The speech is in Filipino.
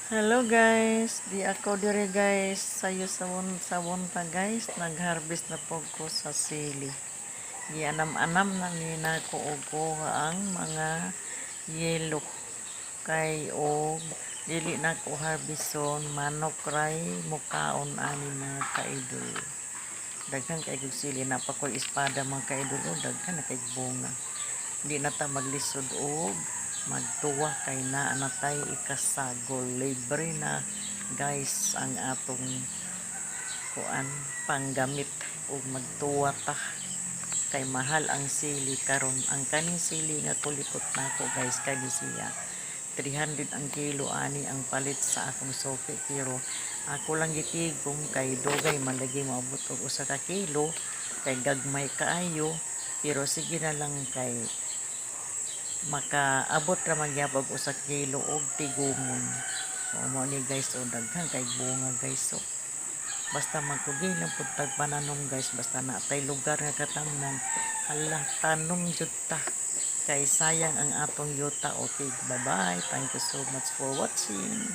Hello guys, di ako dire guys, sayo sabon ta guys, nag-harvest na po ko sa sili. Gianam-anam na ni nako og ang mga yelo kay og dili na ko harveston manok ray mukaon ani mga kaidol. Daghan kay og sili na pa ko espada mga kaidol, daghan na kay bunga. Di na ta maglisod og magtuwa kay naa na tay ikasagol, libre na guys ang atong kuan panggamit ug magtuwa ta kay mahal ang sili karon. Ang kaning sili nga kulikot nako guys kani siya 300 ang kilo ani ang palit sa akong soke, pero ako lang gitigom kay dugay man lagi maabot og usa ka kilo kay gagmay kaayo, pero sige na lang kay makaabot ra man gyapon og usa kilo og tigumon. O mo ni guys, o daghan kay bunga guys. So basta magkugi lang pud tag pananom guys, basta natay lugar nga katamnan, hala tanom jud ta kay sayang ang atong yuta. Okay, bye bye, thank you so much for watching.